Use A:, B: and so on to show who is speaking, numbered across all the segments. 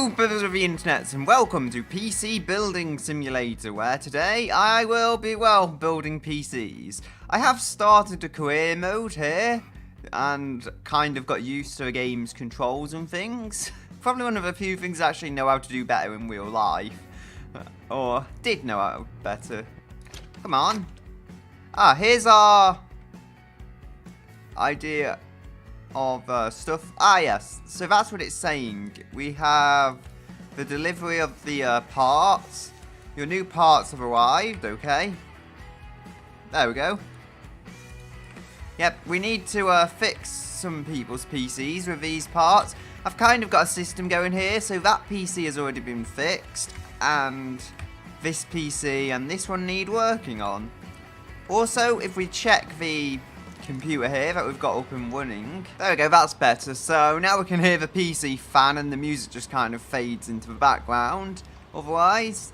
A: Hello, brothers of the internet, and welcome to PC Building Simulator, where today I will be, building PCs. I have started a career mode here, and kind of got used to the game's controls and things. Probably one of the few things I actually know how to do better in real life. Or did know how better. Come on. Here's our idea of stuff. Yes, so that's what it's saying. We have the delivery of the parts. Your new parts have arrived, okay. There we go. Yep, we need to fix some people's PCs with these parts. I've kind of got a system going here, so that PC has already been fixed, and this PC and this one need working on. Also, if we check the computer here that we've got up and running. There we go, that's better. So now we can hear the PC fan and the music just kind of fades into the background. Otherwise,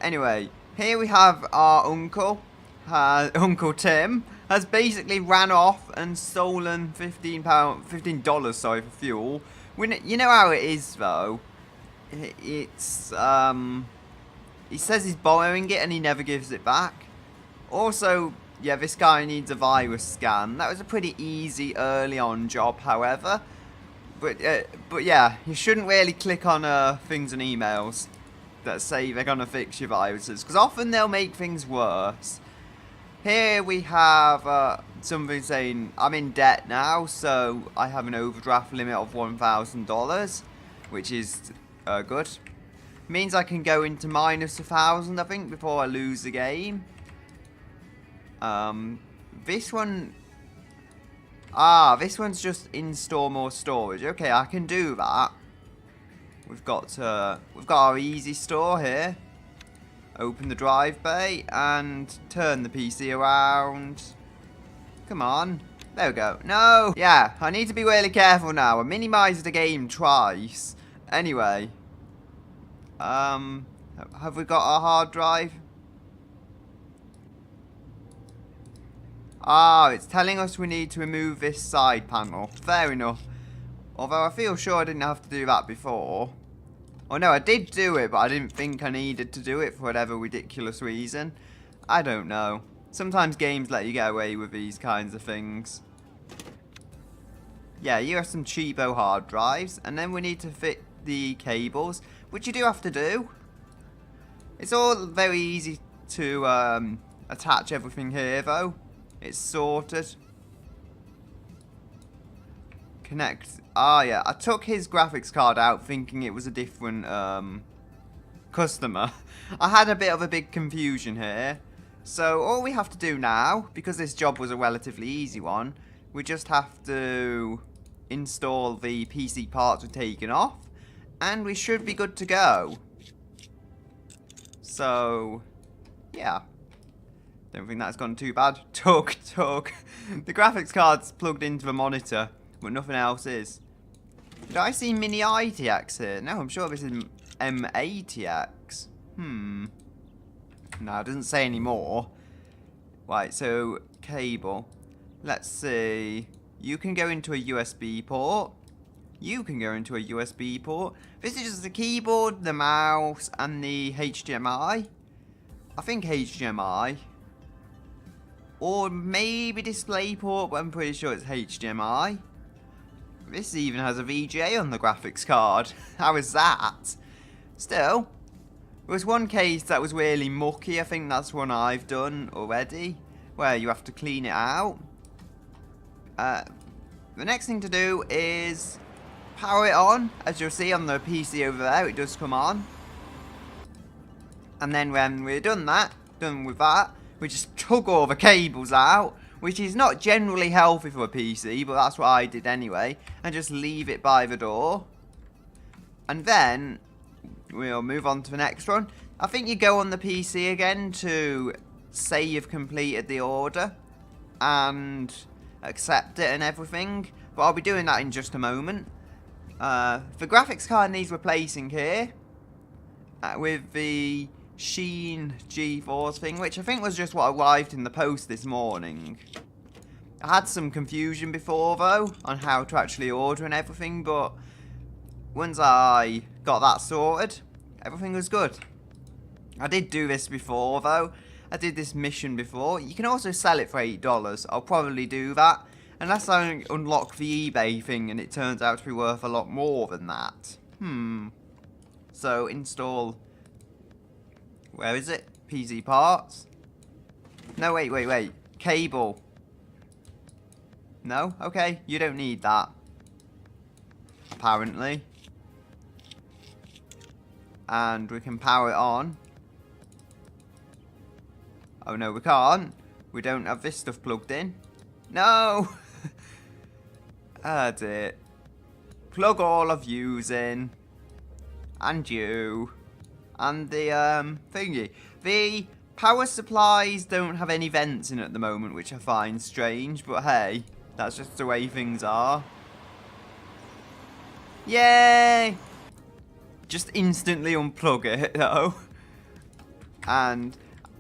A: anyway, here we have our uncle. Uncle Tim has basically ran off and stolen $15 for fuel. You know how it is though. It's he says he's borrowing it and he never gives it back. Also, yeah, this guy needs a virus scan. That was a pretty easy early on job, however. But yeah, you shouldn't really click on things and emails that say they're gonna fix your viruses, because often they'll make things worse. Here we have something saying I'm in debt now, so I have an overdraft limit of $1,000, which is good. Means I can go into minus 1,000, I think, before I lose the game. This one, this one's just install more storage. Okay, I can do that. We've got our easy store here. Open the drive bay and turn the PC around. Come on. There we go. No! Yeah, I need to be really careful now. I minimized the game twice. Anyway. Have we got our hard drive? It's telling us we need to remove this side panel. Fair enough. Although I feel sure I didn't have to do that before. Oh no, I did do it, but I didn't think I needed to do it for whatever ridiculous reason. I don't know. Sometimes games let you get away with these kinds of things. Yeah, you have some cheapo hard drives, and then we need to fit the cables, which you do have to do. It's all very easy to attach everything here, though. It's sorted. Connect. Yeah. I took his graphics card out thinking it was a different customer. I had a bit of a big confusion here. So all we have to do now, because this job was a relatively easy one, we just have to install the PC parts we've taken off, and we should be good to go. So, yeah. Don't think that's gone too bad. Tug. The graphics card's plugged into the monitor, but nothing else is. Did I see Mini ITX here? No, I'm sure this is M80X. No, it doesn't say any more. Right, so cable. Let's see. You can go into a USB port. You can go into a USB port. This is just the keyboard, the mouse, and the HDMI. I think HDMI. Or maybe DisplayPort, but I'm pretty sure it's HDMI. This even has a VGA on the graphics card. How is that? Still, there was one case that was really mucky. I think that's one I've done already, where you have to clean it out. The next thing to do is power it on. As you'll see on the PC over there, it does come on. And then when we're done with that, we just tug all the cables out, which is not generally healthy for a PC, but that's what I did anyway, and just leave it by the door. And then we'll move on to the next one. I think you go on the PC again to say you've completed the order and accept it and everything, but I'll be doing that in just a moment. The graphics card needs replacing here with the Sheen GeForce thing, which I think was just what arrived in the post this morning. I had some confusion before though on how to actually order and everything, but once I Got that sorted. Everything was good. I did do this before, though. I did this mission before. You can also sell it for $8. I'll probably do that. Unless I unlock the eBay thing and it turns out to be worth a lot more than that. So, install... Where is it? PC parts? No, wait. Cable. No? Okay, you don't need that. Apparently. And we can power it on. Oh no, we can't. We don't have this stuff plugged in. No! Ah, dear. Plug all of yous in. And you. And the, thingy. The power supplies don't have any vents in at the moment, which I find strange. But hey, that's just the way things are. Yay! Just instantly unplug it, though. And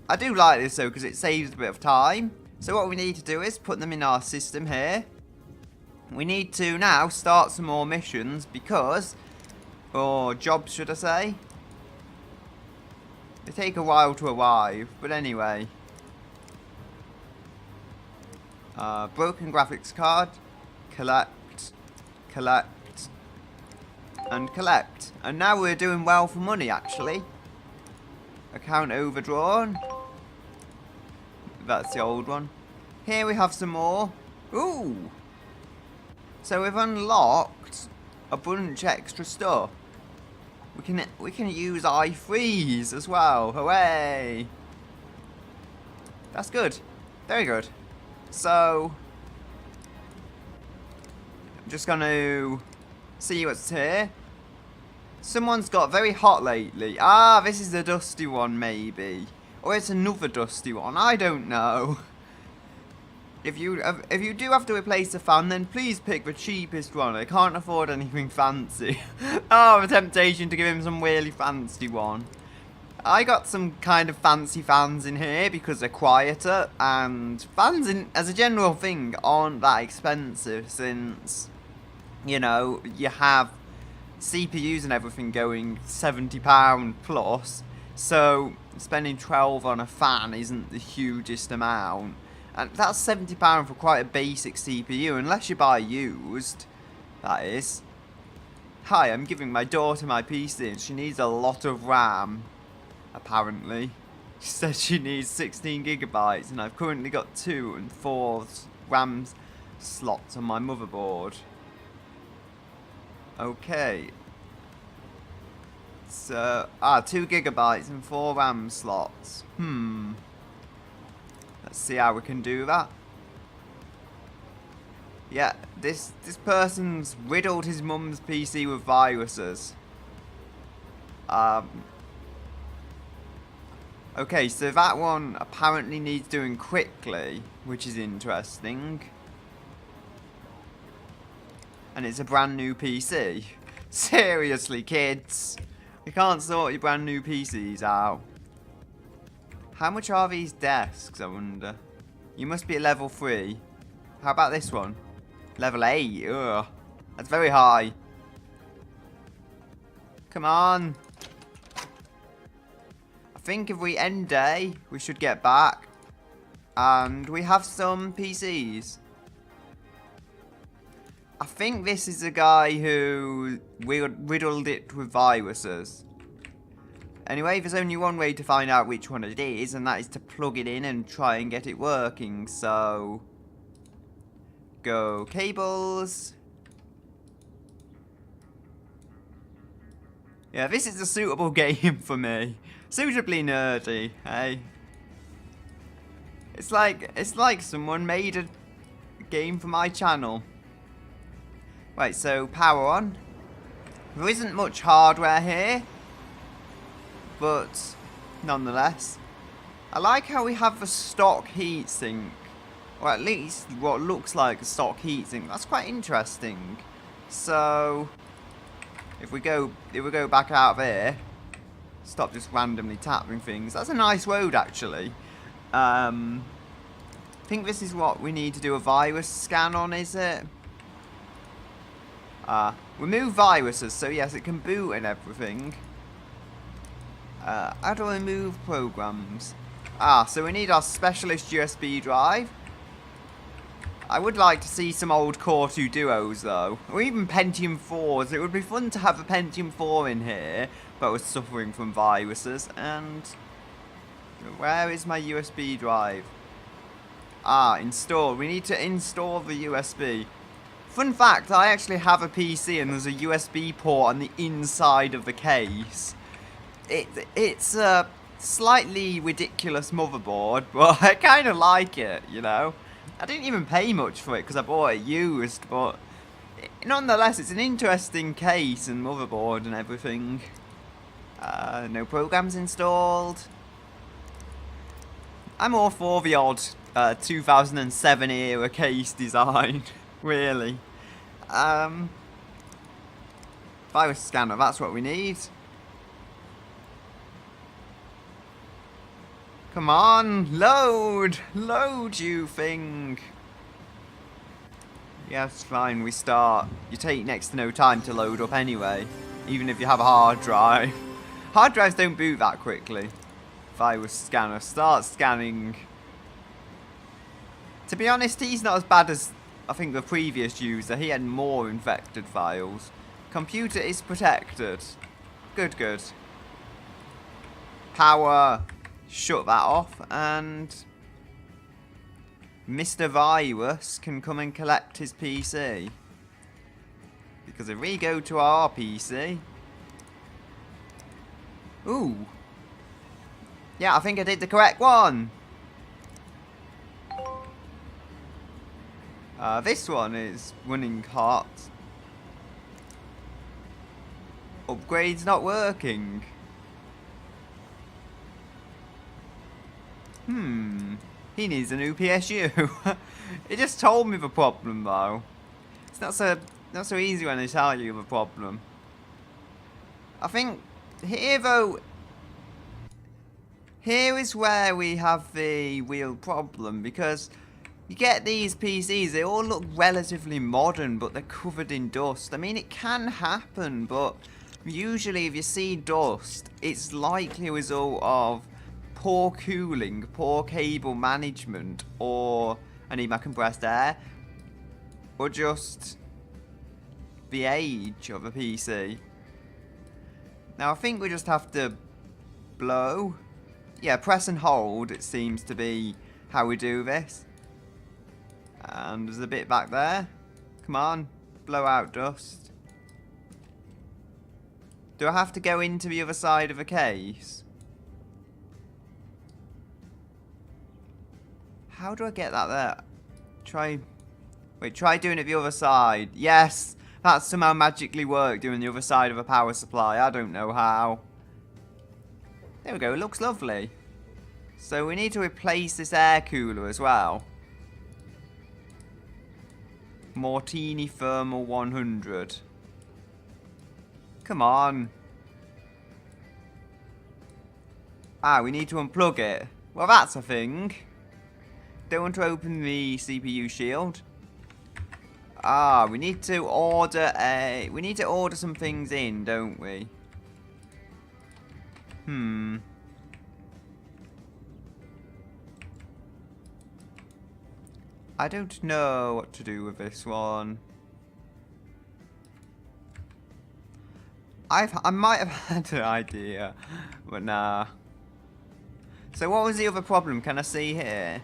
A: I do like this, though, because it saves a bit of time. So what we need to do is put them in our system here. We need to now start some more missions because... Or jobs, should I say. They take a while to arrive, but anyway. Broken graphics card. Collect. Collect. And collect. And now we're doing well for money, actually. Account overdrawn. That's the old one. Here we have some more. Ooh! So we've unlocked a bunch extra stuff. We can use i3s as well. Hooray! That's good. Very good. So I'm just gonna see what's here. Someone's got very hot lately. Ah, this is the dusty one, maybe. Or it's another dusty one. I don't know. If you do have to replace the fan, then please pick the cheapest one. I can't afford anything fancy. Oh, the temptation to give him some really fancy one. I got some kind of fancy fans in here because they're quieter, and fans as a general thing aren't that expensive since, you know, you have CPUs and everything going £70 plus, so spending 12 on a fan isn't the hugest amount. And that's £70 for quite a basic CPU, unless you buy used, that is. Hi, I'm giving my daughter my PC and she needs a lot of RAM, apparently. She says she needs 16 gigabytes and I've currently got 2 and 4 RAM slots on my motherboard. Okay. So, 2 gigabytes and 4 RAM slots. Let's see how we can do that. Yeah, this person's riddled his mum's PC with viruses. Okay, so that one apparently needs doing quickly, which is interesting. And it's a brand new PC. Seriously, kids. You can't sort your brand new PCs out. How much are these desks, I wonder? You must be at level 3. How about this one? Level 8. Ugh. That's very high. Come on. I think if we end day, we should get back. And we have some PCs. I think this is a guy who riddled it with viruses. Anyway, there's only one way to find out which one it is, and that is to plug it in and try and get it working, so... Go cables. Yeah, this is a suitable game for me. Suitably nerdy, hey? It's like someone made a game for my channel. Right, so power on. There isn't much hardware here. But, nonetheless, I like how we have a stock heatsink. Or at least what looks like a stock heatsink. That's quite interesting. So, if we go back out there, stop just randomly tapping things. That's a nice road, actually. I think this is what we need to do a virus scan on, is it? Remove viruses, so yes, it can boot and everything. How do I remove programs? So we need our specialist USB drive. I would like to see some old Core 2 Duos though, or even Pentium 4s. It would be fun to have a Pentium 4 in here, but was suffering from viruses. And where is my USB drive? Install. We need to install the USB. Fun fact, I actually have a PC and there's a USB port on the inside of the case. It's a slightly ridiculous motherboard, but I kind of like it, you know. I didn't even pay much for it because I bought it used, but nonetheless, it's an interesting case and motherboard and everything. No programs installed. I'm all for the odd 2007 era case design, really. Virus scanner, that's what we need. Come on, load! Load, you thing! Yes, fine, we start. You take next to no time to load up anyway, even if you have a hard drive. Hard drives don't boot that quickly. Virus scanner, start scanning. To be honest, he's not as bad as, I think, the previous user. He had more infected files. Computer is protected. Good, good. Power. Shut that off, and Mr. Virus can come and collect his PC. Because if we go to our PC... Ooh. Yeah, I think I did the correct one. This one is running hot. Upgrade's not working. He needs a new PSU. It just told me the problem though. It's not so easy when they tell you the problem. I think here though, here is where we have the real problem, because you get these PCs, they all look relatively modern, but they're covered in dust. I mean, it can happen, but usually if you see dust, it's likely a result of poor cooling, poor cable management, or I need my compressed air, or just the age of a PC. Now I think we just have to blow. Yeah, press and hold, it seems to be how we do this. And there's a bit back there. Come on, blow out dust. Do I have to go into the other side of the case? How do I get that there? Try doing it the other side. Yes! That somehow magically worked, doing the other side of a power supply. I don't know how. There we go, it looks lovely. So we need to replace this air cooler as well. Martini Thermal 100. Come on. We need to unplug it. Well, that's a thing. Don't want to open the CPU shield. We need to order some things in, don't we? I don't know what to do with this one. I might have had an idea, but nah. So what was the other problem? Can I see here?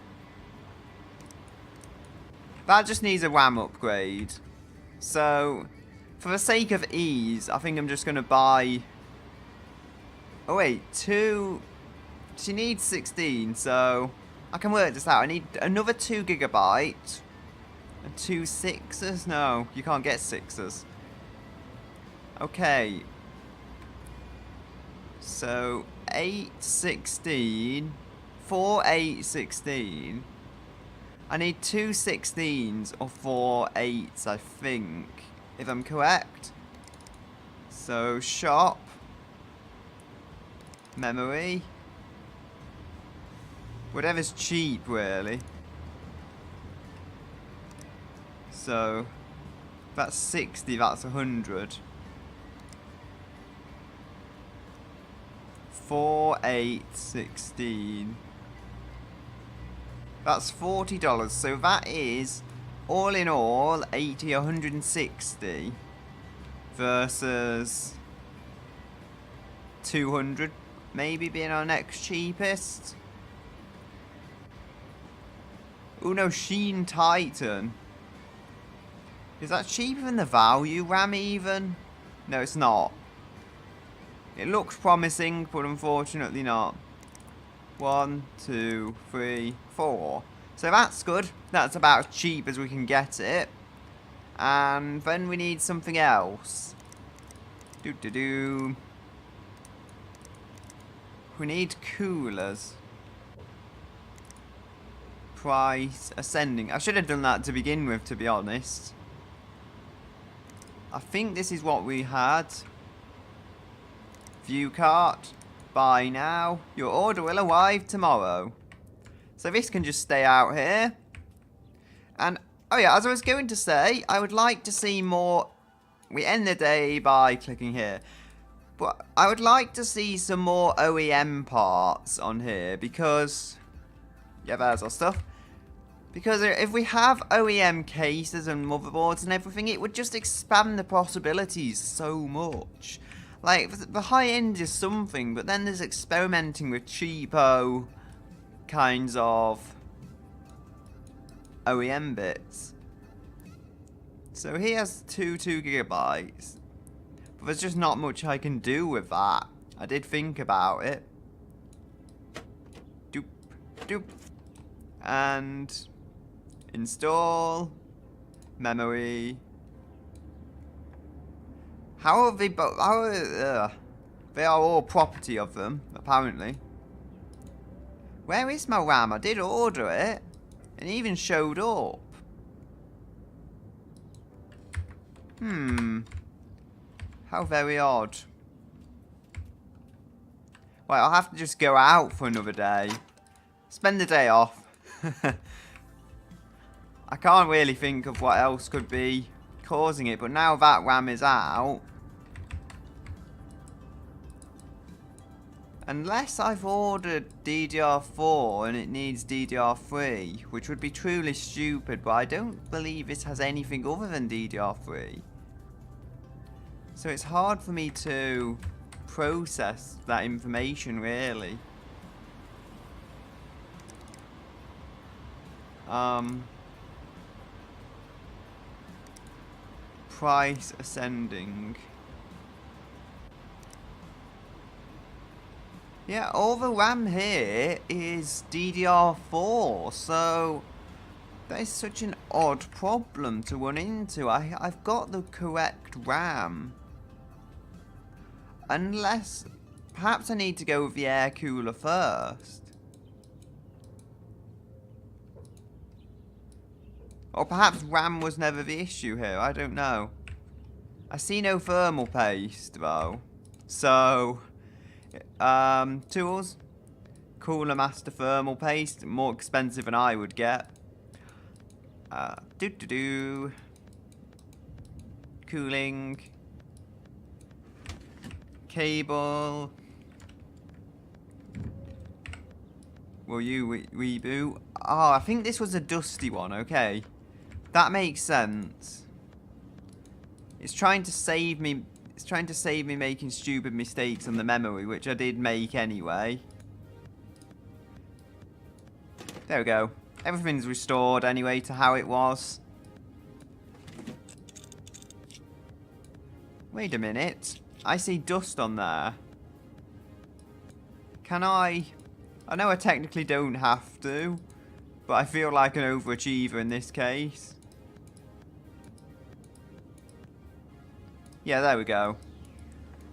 A: That just needs a RAM upgrade. So, for the sake of ease, I think I'm just going to buy... Oh wait, she needs 16, so I can work this out. I need another 2 GB and 2 6s. No, you can't get 6s. Okay. So 8, 16, 4, 8, 16. I need 2 16s or 4 8s, I think, if I'm correct. So shop. Memory. Whatever's cheap, really. So That's 60, that's 100. 4, 8, 16. That's $40. So that is, all in all, 80, 160 versus 200 maybe being our next cheapest. Oh no, Sheen Titan. Is that cheaper than the value RAM even? No, it's not. It looks promising, but unfortunately not. 1, 2, 3, 4. So that's good. That's about as cheap as we can get it. And then we need something else. We need coolers. Price ascending. I should have done that to begin with, to be honest. I think this is what we had. View cart. Buy now. Your order will arrive tomorrow. So this can just stay out here. And, oh yeah, as I was going to say, I would like to see more. We end the day by clicking here. But I would like to see some more OEM parts on here because, yeah, there's our stuff. Because if we have OEM cases and motherboards and everything, it would just expand the possibilities so much. Like, the high end is something, but then there's experimenting with cheapo kinds of OEM bits. So he has 2 gigabytes. But there's just not much I can do with that. I did think about it. Doop, doop. And install memory. How are they both? They are all property of them, apparently. Where is my RAM? I did order it. It even showed up. How very odd. Well, I'll have to just go out for another day. Spend the day off. I can't really think of what else could be causing it, but now that RAM is out, unless I've ordered DDR4 and it needs DDR3, which would be truly stupid, but I don't believe it has anything other than DDR3. So it's hard for me to process that information, really. Price ascending. Yeah, all the RAM here is DDR4, so that is such an odd problem to run into. I've got the correct RAM. Unless, perhaps I need to go with the air cooler first. Or perhaps RAM was never the issue here, I don't know. I see no thermal paste though. So, tools. Cooler Master thermal paste, more expensive than I would get. Cooling. Cable. Will you reboot? Oh, I think this was a dusty one, okay. That makes sense. It's trying to save me. It's trying to save me making stupid mistakes on the memory, which I did make anyway. There we go. Everything's restored anyway to how it was. Wait a minute. I see dust on there. Can I know I technically don't have to, but I feel like an overachiever in this case. Yeah, there we go.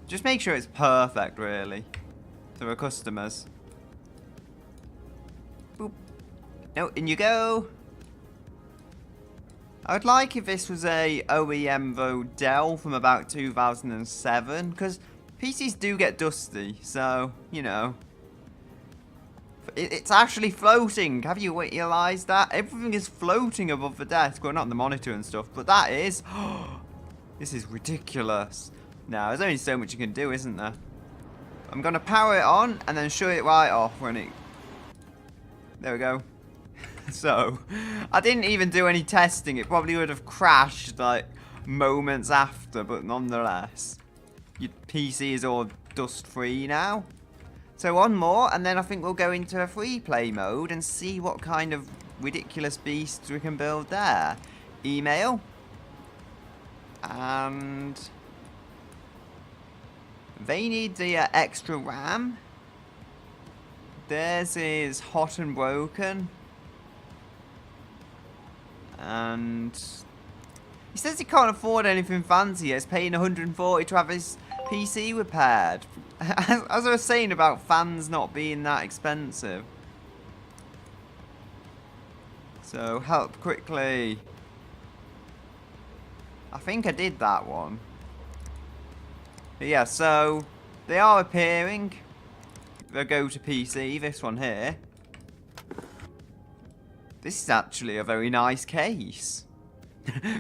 A: Just make sure it's perfect, really, to our customers. Boop. No, in you go. I would like if this was a OEM though Dell from about 2007, because PCs do get dusty, so, you know. It's actually floating. Have you realised that? Everything is floating above the desk. Well, not the monitor and stuff, but that is. This is ridiculous. Now, there's only so much you can do, isn't there? I'm going to power it on and then shut it right off when it... There we go. So, I didn't even do any testing. It probably would have crashed, like, moments after, but nonetheless. Your PC is all dust-free now. So, one more, and then I think we'll go into a free play mode and see what kind of ridiculous beasts we can build there. Email. And... they need the extra RAM. Theirs is hot and broken. And he says he can't afford anything fancy. He's paying 140 to have his PC repaired. As I was saying about fans not being that expensive. So help quickly. I think I did that one. But yeah, so they are appearing. The go to PC, this one here. This is actually a very nice case.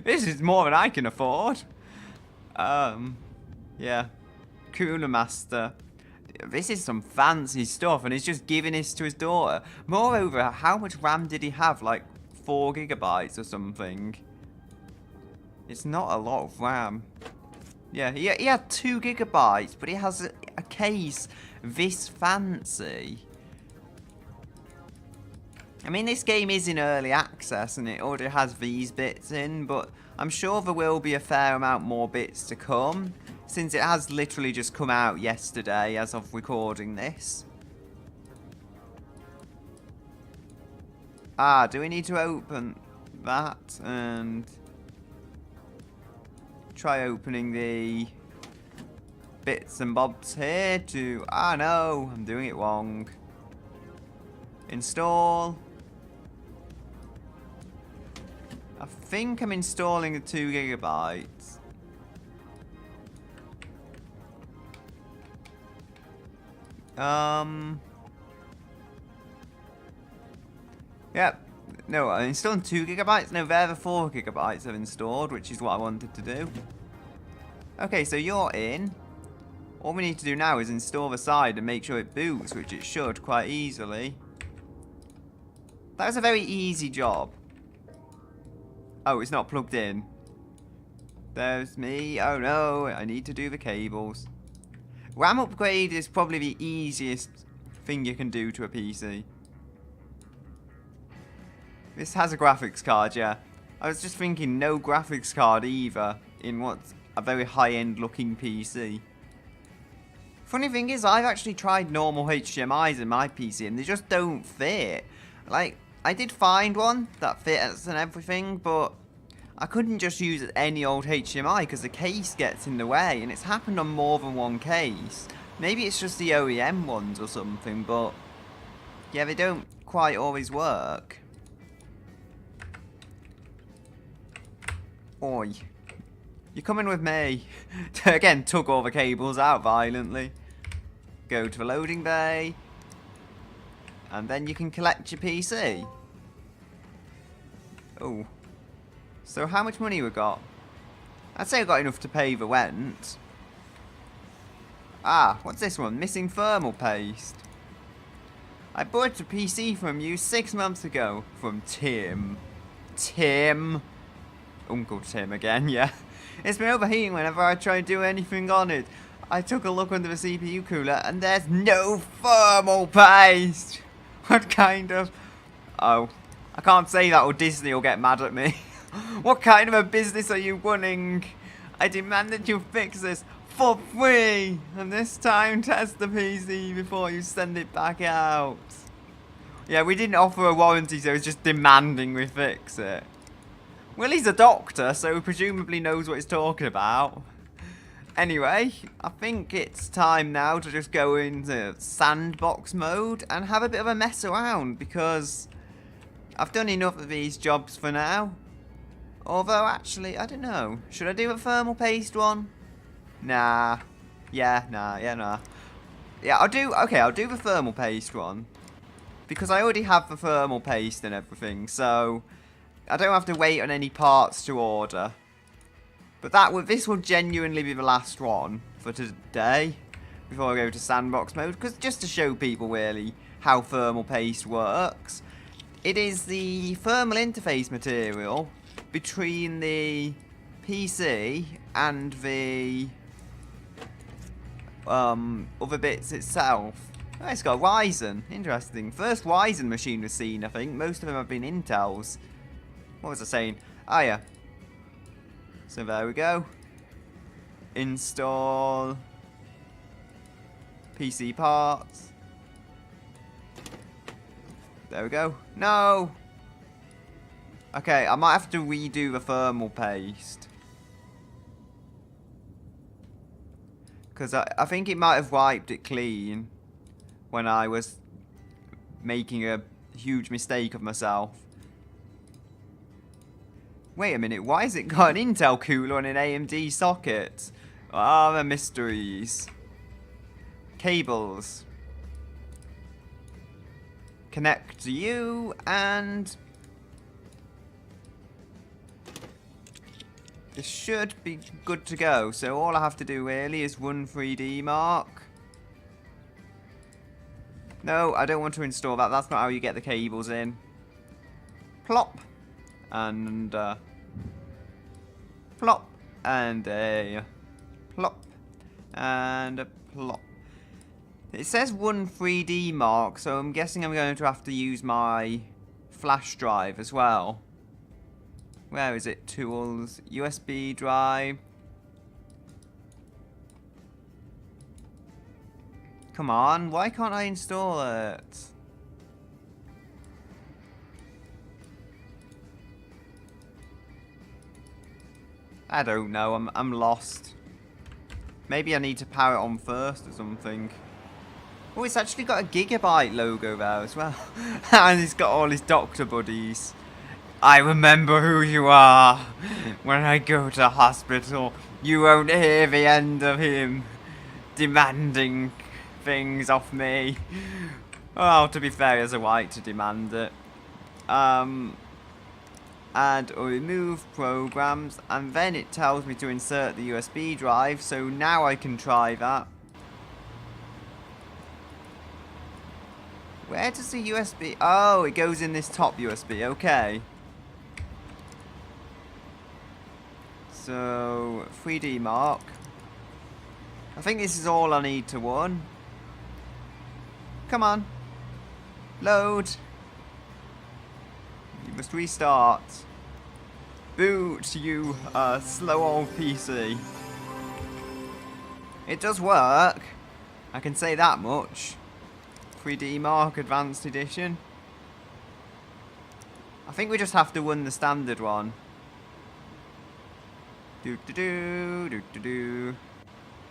A: This is more than I can afford. Yeah. Cooler Master. This is some fancy stuff, and he's just giving this to his daughter. Moreover, how much RAM did he have? Like 4 gigabytes or something. It's not a lot of RAM. Yeah, he had 2 gigabytes, but he has a case this fancy. I mean, this game is in early access and it already has these bits in, but I'm sure there will be a fair amount more bits to come, since it has literally just come out yesterday as of recording this. Ah, do we need to open that and try opening the bits and bobs here to... Ah, no, I'm doing it wrong. Install. I think I'm installing the 2 gigabytes. Yep. No, I'm installing 2 gigabytes. No, there the 4 gigabytes I've installed, which is what I wanted to do. Okay, so you're in. All we need to do now is install the side and make sure it boots, which it should quite easily. That was a very easy job. Oh, it's not plugged in. There's me. Oh no, I need to do the cables. RAM upgrade is probably the easiest thing you can do to a PC. This has a graphics card, yeah. I was just thinking no graphics card either in what's a very high-end looking PC. Funny thing is, I've actually tried normal HDMIs in my PC and they just don't fit. Like, I did find one that fits and everything, but I couldn't just use any old HDMI because the case gets in the way, and it's happened on more than one case. Maybe it's just the OEM ones or something, but yeah, they don't quite always work. Oi. You're coming with me. Again, took all the cables out violently. Go to the loading bay. And then you can collect your PC. Oh. So how much money we got? I'd say I got enough to pay the rent. Ah, what's this one? Missing thermal paste. I bought a PC from you 6 months ago. From Tim. Tim. Uncle Tim again, yeah. It's been overheating whenever I try to do anything on it. I took a look under the CPU cooler and there's no thermal paste. What kind of... Oh, I can't say that or Disney will get mad at me. What kind of a business are you running? I demand that you fix this for free. And this time test the PC before you send it back out. Yeah, we didn't offer a warranty, so it's just demanding we fix it. Well, he's a doctor, so he presumably knows what he's talking about. Anyway, I think it's time now to just go into sandbox mode and have a bit of a mess around, because I've done enough of these jobs for now. Although, actually, I don't know. Should I do a thermal paste one? Nah. Yeah, nah. Yeah, I'll do the thermal paste one. Because I already have the thermal paste and everything, so I don't have to wait on any parts to order. But this will genuinely be the last one for today. Before I go to sandbox mode. Because just to show people really how thermal paste works. It is the thermal interface material between the PC and the other bits itself. Oh, it's got Ryzen. Interesting. First Ryzen machine was seen, I think. Most of them have been Intels. What was I saying? Oh, yeah. So there we go. Install PC parts. There we go. No! Okay, I might have to redo the thermal paste. Because I think it might have wiped it clean when I was making a huge mistake of myself. Wait a minute, why has it got an Intel cooler and an AMD socket? Ah, the mysteries. Cables. Connect to you, and this should be good to go. So all I have to do really is run 3D Mark. No, I don't want to install that. That's not how you get the cables in. Plop. And plop. And a plop. And a plop. It says run 3D Mark, so I'm guessing I'm going to have to use my flash drive as well. Where is it? Tools, USB drive. Come on, why can't I install it? I don't know, I'm lost. Maybe I need to power it on first or something. Oh, it's actually got a Gigabyte logo there as well. And it's got all his doctor buddies. I remember who you are. When I go to hospital, you won't hear the end of him demanding things off me. Well, to be fair, he has a right to demand it. Add or remove programs, and then it tells me to insert the USB drive, so now I can try that. Where does the USB... Oh, it goes in this top USB, okay. So, 3D Mark. I think this is all I need to run. Come on. Load. You must restart. Boot, you slow old PC. It does work. I can say that much. 3D Mark Advanced Edition. I think we just have to run the standard one. Do.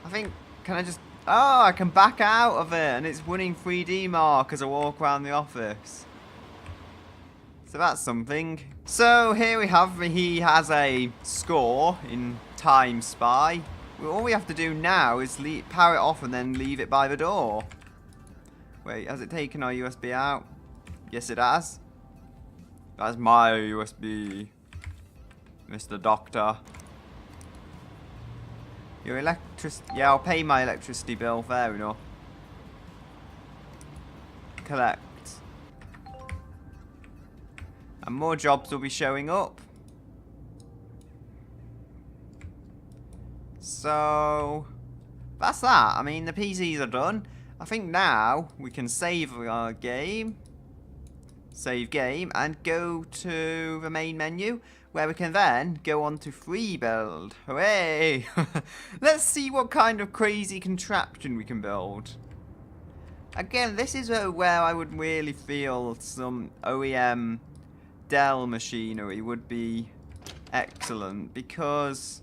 A: I think, can I just... Oh, I can back out of it and it's running 3D Mark as I walk around the office. So that's something. So here we have, he has a score in Time Spy. Well, all we have to do now is power it off and then leave it by the door. Wait, has it taken our USB out? Yes, it has. That's my USB, Mr. Doctor. Your yeah, I'll pay my electricity bill, fair enough. Collect. And more jobs will be showing up. So, that's that. I mean, the PCs are done. I think now we can save our game. Save game and go to the main menu, where we can then go on to free build. Hooray! Let's see what kind of crazy contraption we can build. Again, this is where I would really feel some OEM Dell machinery would be excellent, because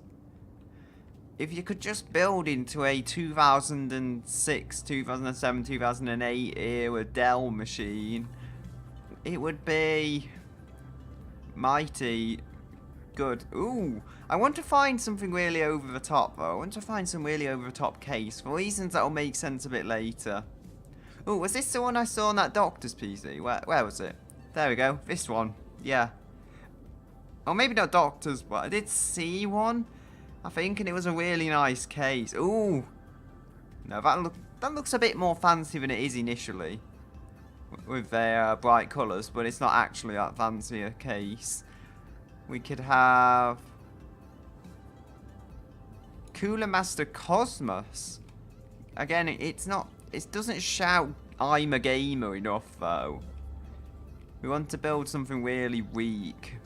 A: if you could just build into a 2006, 2007, 2008 era Dell machine, it would be mighty good. Ooh, I want to find something really over the top though. I want to find some really over the top case for reasons that will make sense a bit later. Ooh, was this the one I saw on that doctor's PC? Where was it? There we go, this one. Yeah. Or maybe not doctor's, but I did see one. I think, and it was a really nice case. Ooh. No, that looks a bit more fancy than it is initially. With their bright colours, but it's not actually that fancy a case. We could have Cooler Master Cosmos. Again, it doesn't shout I'm a gamer enough though. We want to build something really weak.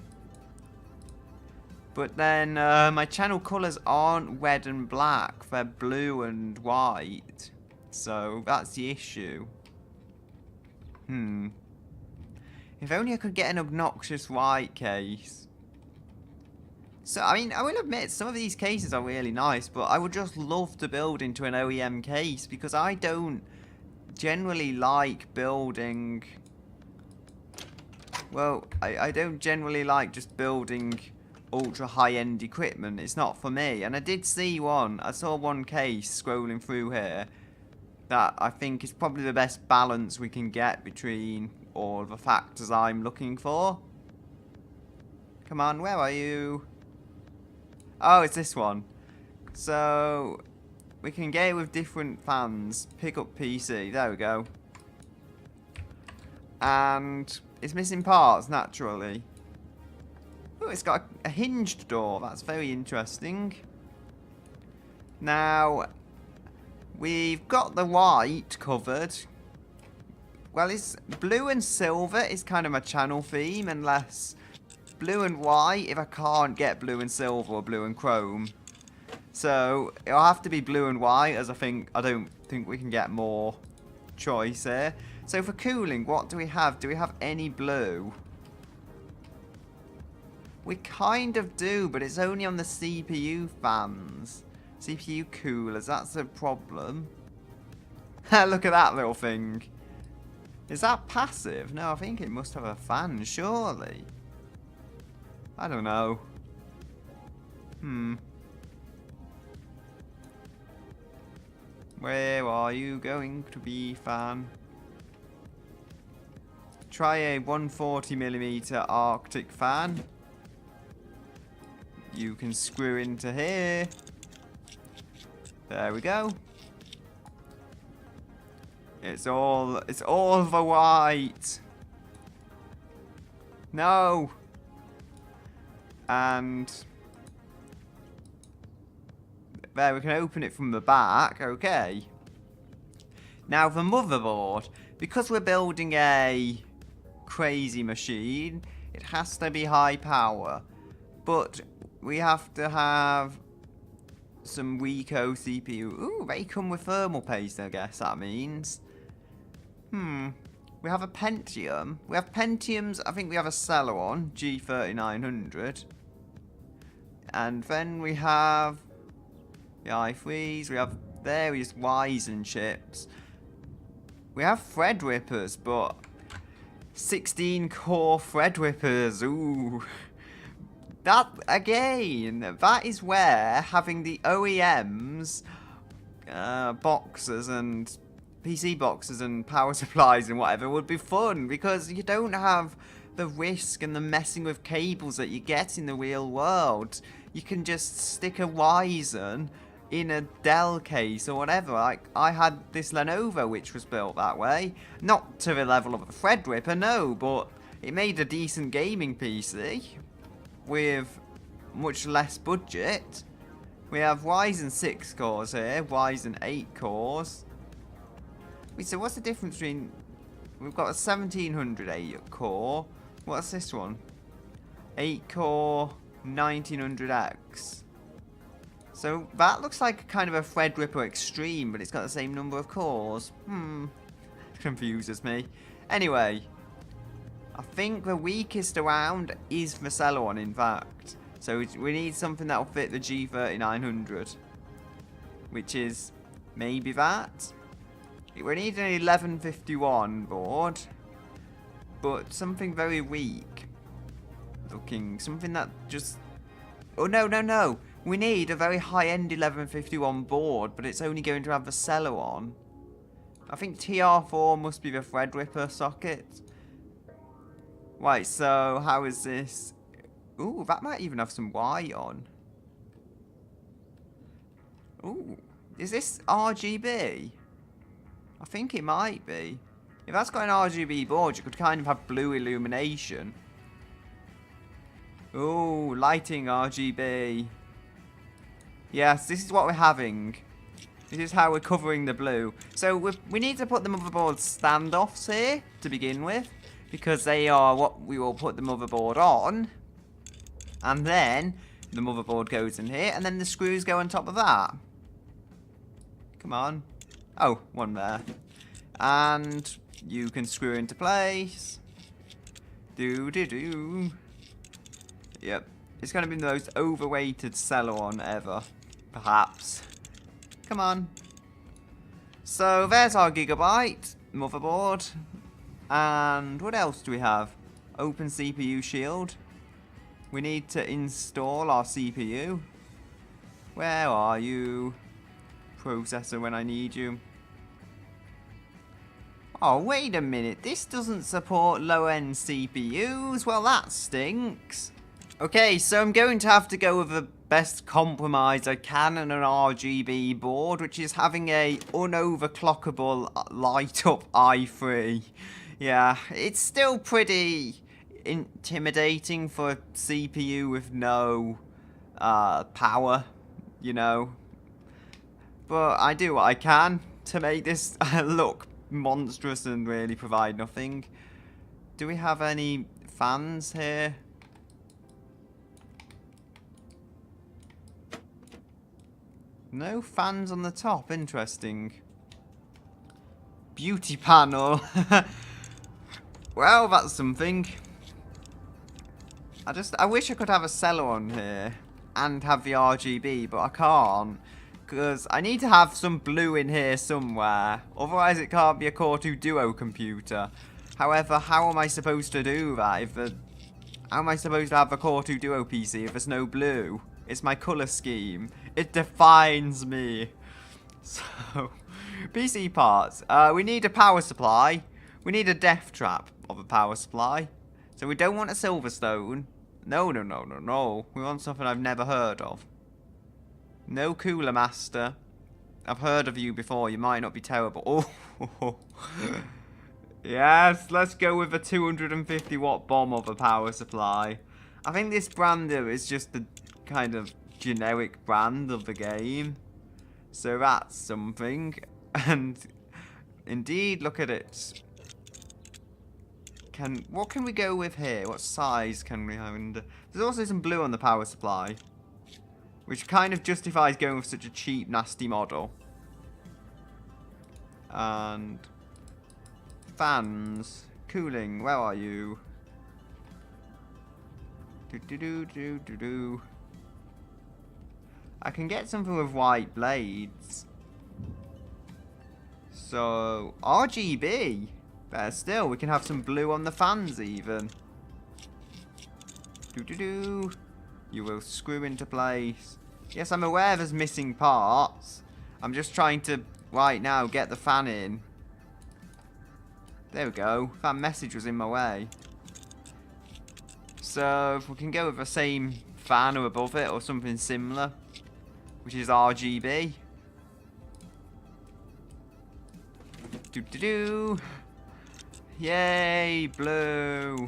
A: But then my channel colours aren't red and black, they're blue and white. So that's the issue. If only I could get an obnoxious white case. So, I mean, I will admit, some of these cases are really nice, but I would just love to build into an OEM case, because I don't generally like building... Well, I don't generally like just building ultra high-end equipment. It's not for me. And I did see one. I saw one case scrolling through here that I think is probably the best balance we can get between all the factors I'm looking for. Come on, where are you? Oh, it's this one. So, we can get it with different fans. Pick up PC. There we go. And it's missing parts, naturally. Oh, it's got a hinged door. That's very interesting. Now, we've got the white covered. Well, it's blue and silver is kind of my channel theme, unless blue and white if I can't get blue and silver or blue and chrome. So, it'll have to be blue and white, as I don't think we can get more choice here. So for cooling, what do we have? Do we have any blue? We kind of do, but it's only on the CPU fans. CPU coolers, that's a problem. Look at that little thing. Is that passive? No, I think it must have a fan, surely. I don't know. Where are you going to be, fan? Try a 140mm Arctic fan. You can screw into here. There we go. It's all the white. No. And there, we can open it from the back. Okay. Now the motherboard, because we're building a crazy machine, it has to be high power. But we have to have some Weeco CPU. Ooh, they come with thermal paste, I guess that means. We have a Pentium. We have Pentiums. I think we have a Celeron G3900. And then we have the i3s. We have various Ryzen chips. We have Threadrippers, but 16 core Threadrippers. Ooh. That, again, that is where having the OEMs boxes and PC boxes and power supplies and whatever would be fun, because you don't have the risk and the messing with cables that you get in the real world. You can just stick a Ryzen in a Dell case or whatever. Like, I had this Lenovo which was built that way. Not to the level of a Threadripper, no, but it made a decent gaming PC with much less budget. We have Ryzen 6 cores here, Ryzen 8 cores. Wait, so what's the difference between... We've got a 1708 core. What's this one? 8 core 1900X. So that looks like kind of a Threadripper Extreme, but it's got the same number of cores. Confuses me. Anyway, I think the weakest around is the Celeron, in fact. So we need something that will fit the G3900, which is maybe that. We need an 1151 board, but something very weak looking. Something that just... Oh, no, no, no. We need a very high-end 1151 board, but it's only going to have the Celeron. I think TR4 must be the Threadripper socket. Right, so how is this? Ooh, that might even have some Y on. Ooh, is this RGB? I think it might be. If that's got an RGB board, you could kind of have blue illumination. Ooh, lighting RGB. Yes, this is what we're having. This is how we're covering the blue. So we need to put the motherboard standoffs here to begin with, because they are what we will put the motherboard on. And then the motherboard goes in here, and then the screws go on top of that. Come on. Oh, one there. And you can screw into place. Do. Yep. It's going to be the most overweighted Celeron ever. Perhaps. Come on. So, there's our Gigabyte motherboard. And what else do we have? Open CPU shield. We need to install our CPU. Where are you? Processor when I need you. Oh, wait a minute. This doesn't support low-end CPUs. Well, that stinks. Okay, so I'm going to have to go with the best compromise I can on an RGB board, which is having a unoverclockable light-up i3. Yeah, it's still pretty intimidating for a CPU with no power, you know. But I do what I can to make this look monstrous and really provide nothing. Do we have any fans here? No fans on the top. Interesting. Beauty panel. Well, that's something. I wish I could have a Celeron here and have the RGB, but I can't. Because I need to have some blue in here somewhere. Otherwise it can't be a Core 2 Duo computer. However, how am I supposed to do that? How am I supposed to have a Core 2 Duo PC if there's no blue? It's my colour scheme. It defines me. So, PC parts. We need a power supply. We need a death trap of a power supply. So we don't want a Silverstone. No. We want something I've never heard of. No Cooler Master. I've heard of you before. You might not be terrible. Oh. Yes, let's go with a 250 watt bomb of a power supply. I think this brander is just the kind of generic brand of the game. So that's something. And indeed, look at it. What can we go with here? What size can we have? There's also some blue on the power supply, which kind of justifies going with such a cheap, nasty model. And fans, cooling, where are you? I can get something with white blades. So, RGB. Better still, we can have some blue on the fans even. You will screw into place. Yes, I'm aware there's missing parts. I'm just trying to, right now, get the fan in. There we go. That message was in my way. So, if we can go with the same fan or above it, or something similar, which is RGB. Yay, blue.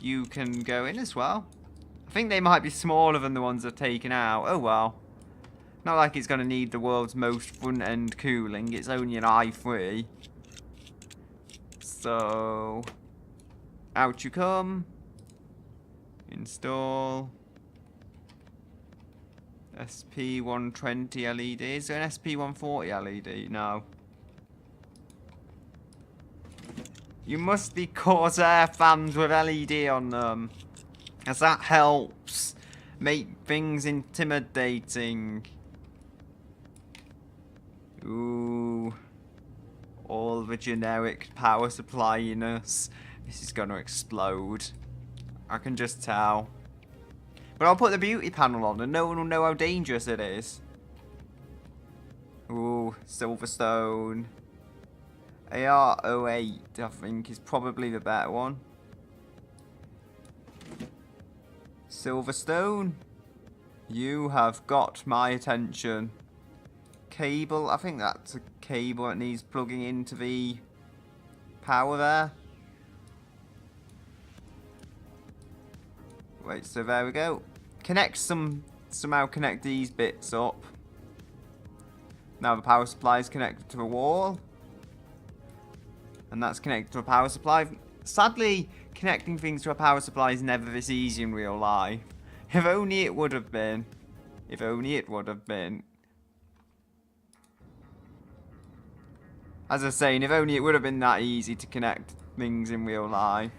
A: You can go in as well. I think they might be smaller than the ones I've taken out. Oh well. Not like it's going to need the world's most front-end cooling. It's only an i3. So, out you come. Install. SP120 LED. Is there an SP140 LED? No. You must be Corsair fans with LED on them, as that helps make things intimidating. Ooh. All the generic power supply-ness. This is gonna explode. I can just tell. But I'll put the beauty panel on and no one will know how dangerous it is. Ooh, Silverstone. AR08, I think, is probably the better one. Silverstone. You have got my attention. Cable, I think that's a cable that needs plugging into the power there. Wait, so there we go. Somehow connect these bits up. Now the power supply is connected to a wall. And that's connected to a power supply. Sadly, connecting things to a power supply is never this easy in real life. If only it would have been. If only it would have been. As I was saying, if only it would have been that easy to connect things in real life.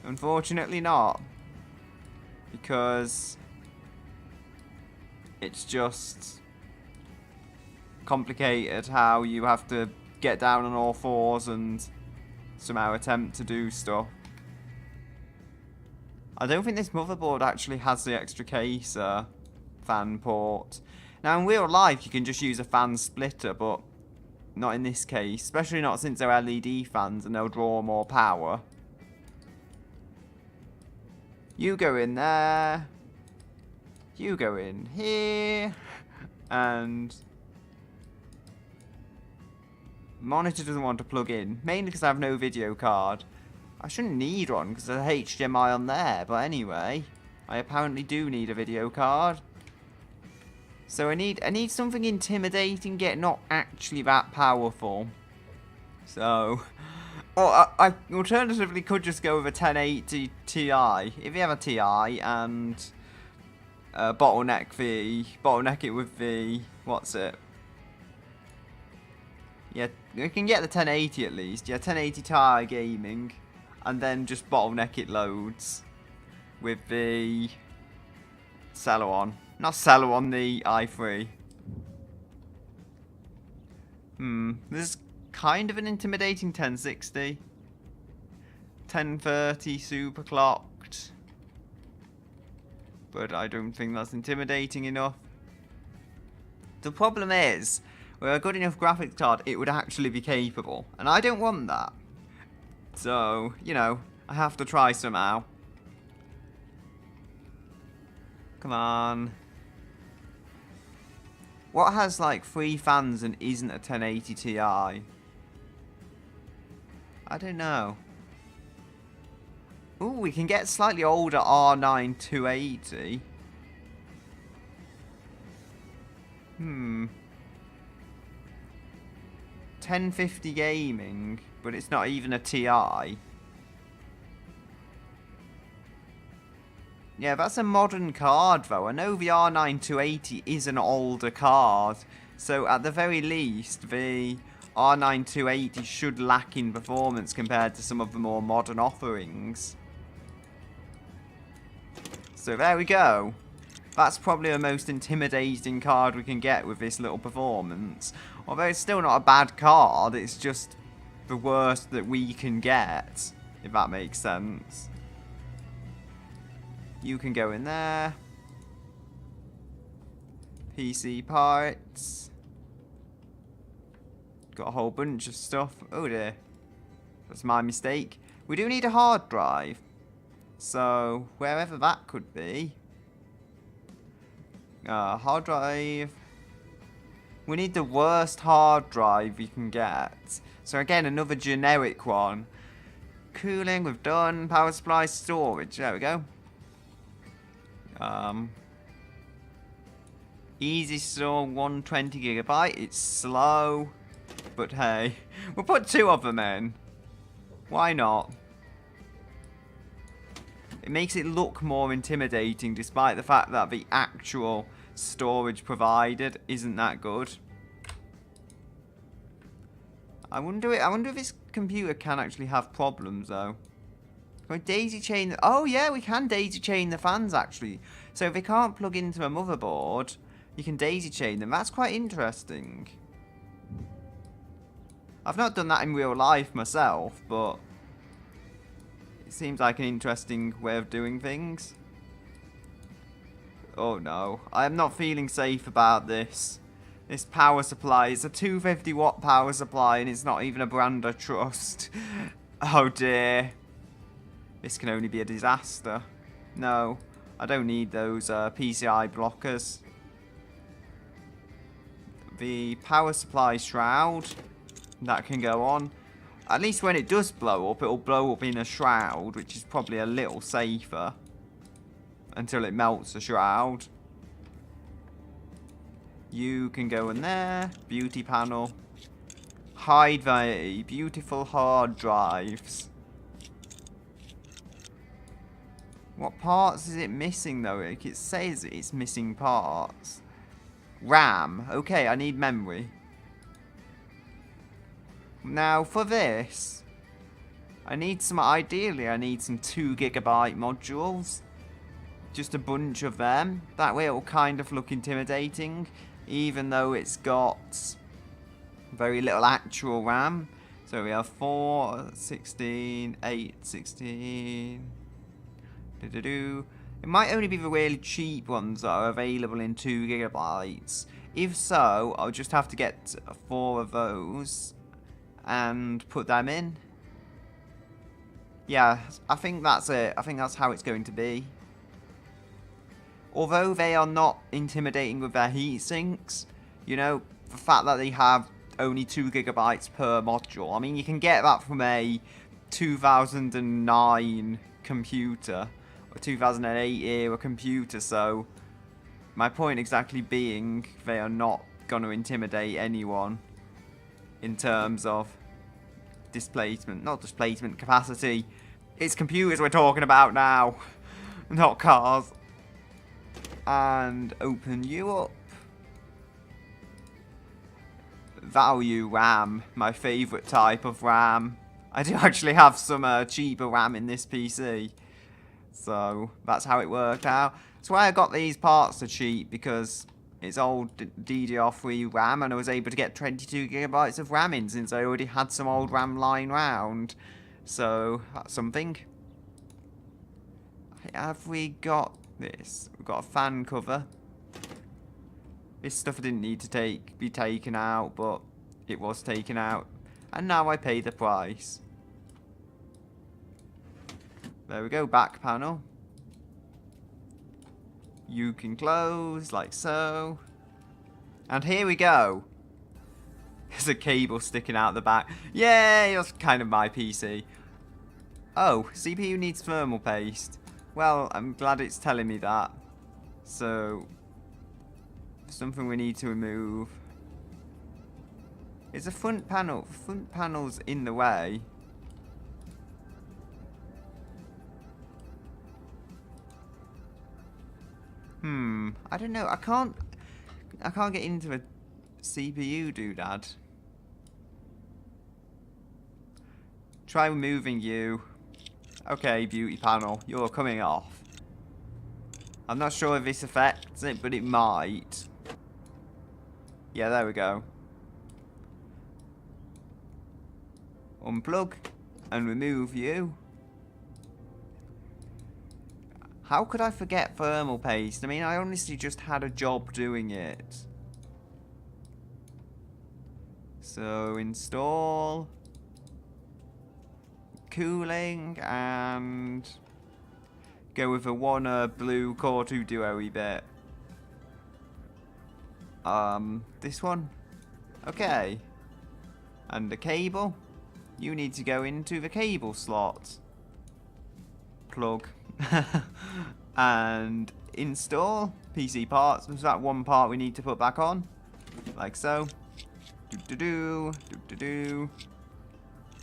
A: Unfortunately not. Because it's just complicated how you have to get down on all fours and somehow attempt to do stuff. I don't think this motherboard actually has the extra case fan port. Now in real life you can just use a fan splitter, but not in this case, especially not since they're LED fans and they'll draw more power. You go in there, you go in here, and monitor doesn't want to plug in, mainly because I have no video card. I shouldn't need one because there's a HDMI on there, but anyway, I apparently do need a video card. So I need something intimidating yet not actually that powerful. So, or I alternatively could just go with a 1080 Ti. If you have a Ti and bottleneck it with the, what's it? Yeah, you can get the 1080 at least. Yeah, 1080 Ti gaming, and then just bottleneck it loads with the Celeron. Not Celeron, the i3. This is kind of an intimidating 1060. 1030 super clocked. But I don't think that's intimidating enough. The problem is, with a good enough graphics card, it would actually be capable. And I don't want that. So, you know, I have to try somehow. Come on. What has like 3 fans and isn't a 1080 Ti? I don't know. Ooh, we can get slightly older R9 280. 1050 gaming, but it's not even a Ti. Yeah, that's a modern card though. I know the R9 280 is an older card, so at the very least the R9 280 should lack in performance compared to some of the more modern offerings. So there we go. That's probably the most intimidating card we can get with this little performance. Although it's still not a bad card, it's just the worst that we can get, if that makes sense. You can go in there. PC parts. Got a whole bunch of stuff. Oh dear. That's my mistake. We do need a hard drive. So, wherever that could be. Hard drive. We need the worst hard drive you can get. So again, another generic one. Cooling, we've done. Power supply, storage. There we go. Easy store, 120 gigabyte. It's slow. But hey, we'll put 2 of them in. Why not? It makes it look more intimidating despite the fact that the actual storage provided isn't that good. I wonder if this computer can actually have problems though. Can we daisy chain? Oh yeah, we can daisy chain the fans actually. So if they can't plug into a motherboard, you can daisy chain them. That's quite interesting. I've not done that in real life myself, but it seems like an interesting way of doing things. Oh no, I am not feeling safe about this. This power supply is a 250 watt power supply and it's not even a brand I trust. Oh dear. This can only be a disaster. No. I don't need those PCI blockers. The power supply shroud, that can go on. At least when it does blow up, it'll blow up in a shroud, which is probably a little safer. Until it melts the shroud. You can go in there. Beauty panel. Hide the beautiful hard drives. What parts is it missing though? Like it says it's missing parts. RAM. Okay, I need memory. Now for this, ideally I need some 2 GB modules. Just a bunch of them. That way it will kind of look intimidating, even though it's got very little actual RAM. So we have 4, 16, 8, 16. It might only be the really cheap ones that are available in 2 GB. If so, I'll just have to get 4 of those and put them in. Yeah, I think that's it. I think that's how it's going to be. Although they are not intimidating with their heat sinks, you know, the fact that they have only 2 GB per module. I mean, you can get that from a 2009 computer, or 2008 era computer, so my point exactly being, they are not going to intimidate anyone in terms of displacement, not displacement, capacity. It's computers we're talking about now, not cars. And open you up. Value RAM, my favourite type of RAM. I do actually have some cheaper RAM in this PC. So that's how it worked out. That's why I got these parts so cheap, because it's old DDR3 RAM and I was able to get 22 GB of RAM in since I already had some old RAM lying around. So that's something. Have we got this? We've got a fan cover. This stuff didn't need to be taken out, but it was taken out. And now I pay the price. There we go, back panel. You can close, like so. And here we go. There's a cable sticking out the back. Yay, that's kind of my PC. Oh, CPU needs thermal paste. Well, I'm glad it's telling me that. So, something we need to remove. Is the front panel? Front panel's in the way. I don't know. I can't get into a CPU doodad. Try removing you. Okay, beauty panel, you're coming off. I'm not sure if this affects it, but it might. Yeah, there we go. Unplug and remove you. How could I forget thermal paste? I mean, I honestly just had a job doing it. So, install cooling and go with a one blue Core 2 Duo-y bit. This one. Okay. And the cable. You need to go into the cable slot. Plug. And install PC parts. There's that one part we need to put back on. Like so. Do-do-do. Do-do-do.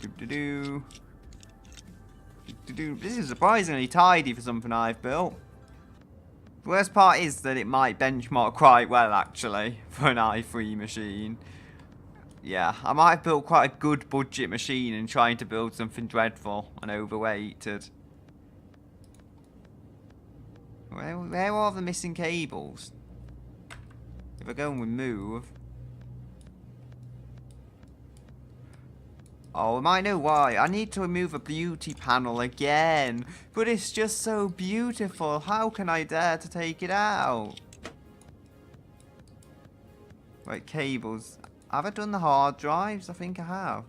A: Do-do-do. Do-do-do. This is surprisingly tidy for something I've built. The worst part is that it might benchmark quite well, actually, for an i3 machine. Yeah, I might have built quite a good budget machine and trying to build something dreadful and overweighted. Where are the missing cables? If I go and remove... Oh, I might know why. I need to remove a beauty panel again. But it's just so beautiful. How can I dare to take it out? Right, cables. Have I done the hard drives? I think I have.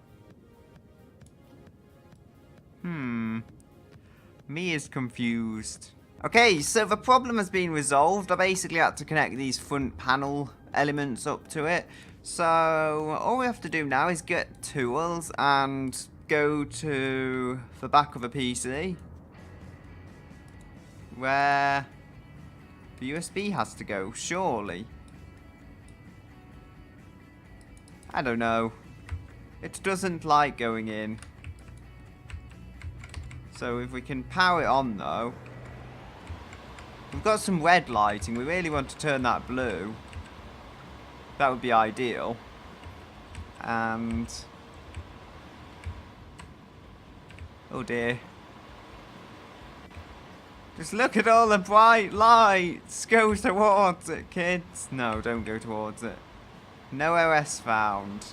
A: Me is confused. Okay, so the problem has been resolved. I basically had to connect these front panel elements up to it. So all we have to do now is get tools and go to the back of the PC where the USB has to go, surely. I don't know. It doesn't like going in. So if we can power it on though. We've got some red lighting. We really want to turn that blue. That would be ideal. And... oh dear. Just look at all the bright lights. Go towards it, kids. No, don't go towards it. No OS found.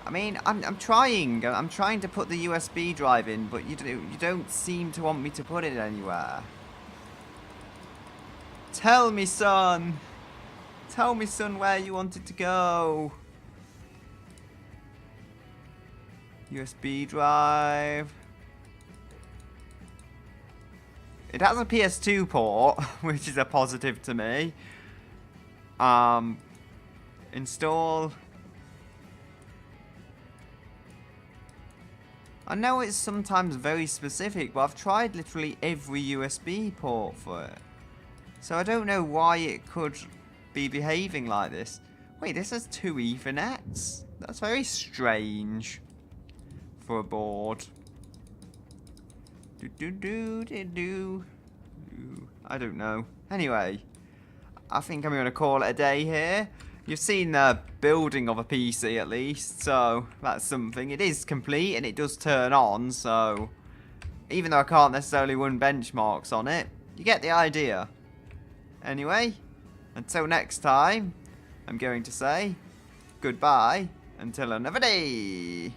A: I mean, I'm trying. I'm trying to put the USB drive in, but you don't seem to want me to put it anywhere. Tell me, son. Tell me, son, where you want it to go. USB drive. It has a PS2 port, which is a positive to me. Install. I know it's sometimes very specific, but I've tried literally every USB port for it. So I don't know why it could be behaving like this. Wait, this has 2 Ethernets? That's very strange for a board. I don't know. Anyway, I think I'm going to call it a day here. You've seen the building of a PC at least, so that's something. It is complete and it does turn on, so even though I can't necessarily run benchmarks on it, you get the idea. Anyway, until next time, I'm going to say goodbye until another day.